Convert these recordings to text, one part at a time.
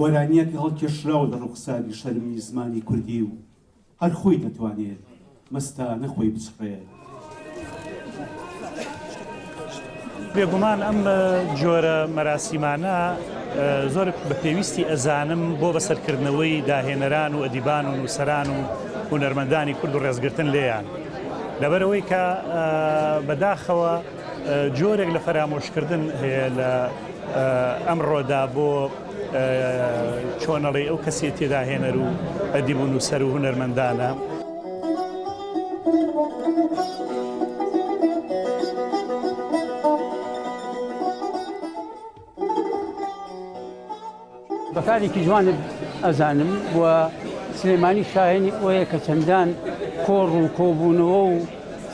گۆرانیەکی هەڵکێشراوە لە ڕوخساری شەرمی زمانی کوردی و هەر خۆی دەتوانێت مەستا نەخۆی بچڕێت. بێگومان ئەم جۆرە مەراسیمانە زۆر بە پێویستی ئەزانم بۆ بەسەرکردنەوەی داهێنەران و ئەدیبان و نووسەران و هونەرمەندانی کورد و ڕێزگرتن لێیان لەبەرەوەی کە بەداخەوە جۆرێک لە فەرامۆشکردن هەیە لە ئەمڕۆدا بۆ چۆنەڵی ئەو کەسی تێدا هێنەر و ئەدیب و نووسەر و هونەرمەندانە. بەکارێکی جوانت ئەزانم و سلێمانی شاهێنی ئەوەیە کە چەندان کۆڕ و کۆبوونەوە و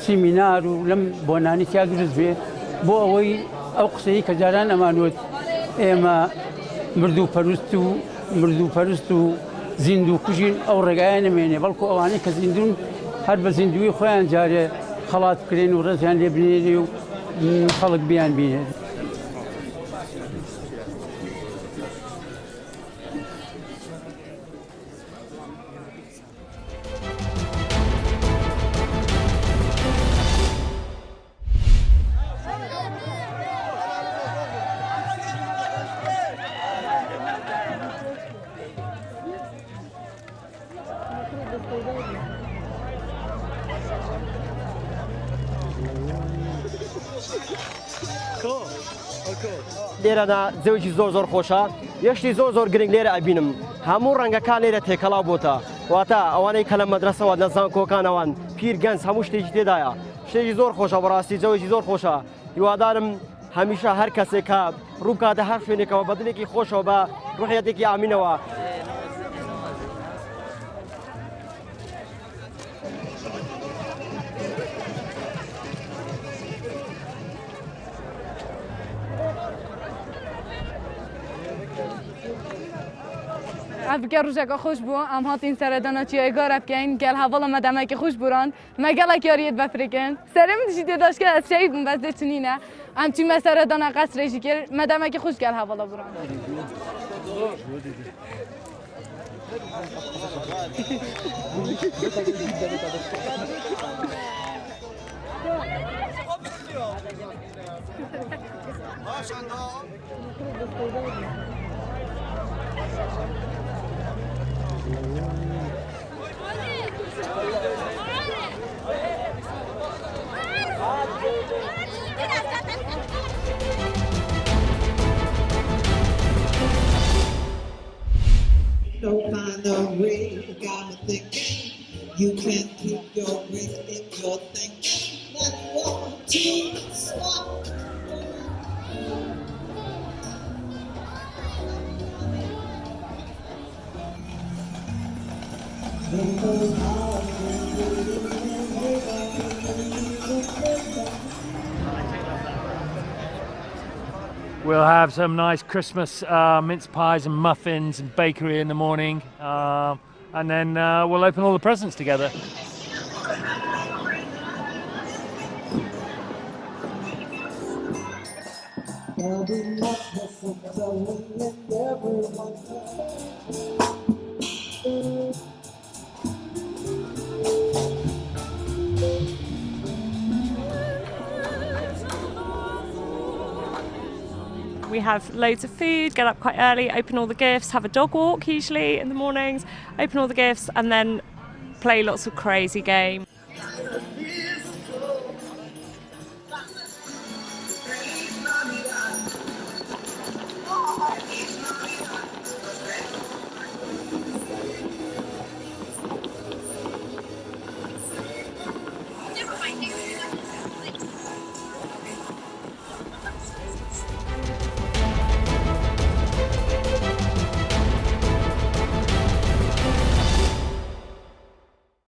سیمینار و لەم بۆنانی تیا دروست بێ بۆ ئەوەی ئەو قسەی کە جاران ئەمانوت ئێمە مردووپەرست و زیندوو کوژین ئەو ڕێگایە نەمێنێ بەڵکو ئەوانەی کە زیندون هەر بە زیندوی خۆیان جارێ خەڵات بکرێن و ڕێزیان لێ بنێنێ و خەڵک بیان بینێت. لێرەدا زەوجی زۆر خۆشە یەشتی زۆر گرنگ لێرە ئەبینم هەموو ڕەنگەکان لێرە تێکەڵاو بۆتە واتە ئەوانەی کە لە مەدرسەوە نەزان کۆکانەوەن پیر گەنج هەموو شتێکی تێدایە شتێکی زۆر خۆشە بەڕاستی جەوێکی زۆر خۆشە هیوادارم هەمیشە هەر کەسێک کە ڕووکاتە هەر شوێنێکەوە بەدلێکی خۆشەوە بە ڕوحیەتێکی ئامینەوە. ئەگەر ڕژێکە خۆش بووە ئەم هاتین سەردانە چیای گارە بکەین گەل هەواڵە مەدەمێکی خۆش بوران مەگەڵێک یاریت بەفریکەن سەرم دژی تێداشکە ئەسایی بووم بەس دێچنینە ئەم چیمە سەردانە قەسرێژی کرد مەدەمێکی خۆش گەل هەواڵە بوران. Don't find a way, you gotta think. You can't keep your breath in your thinking. Not want to stop. We'll have some nice Christmas mince pies and muffins and bakery in the morning, and then we'll open all the presents together. We have loads of food, get up quite early, open all the gifts, have a dog walk usually in the mornings, open all the gifts and then play lots of crazy games.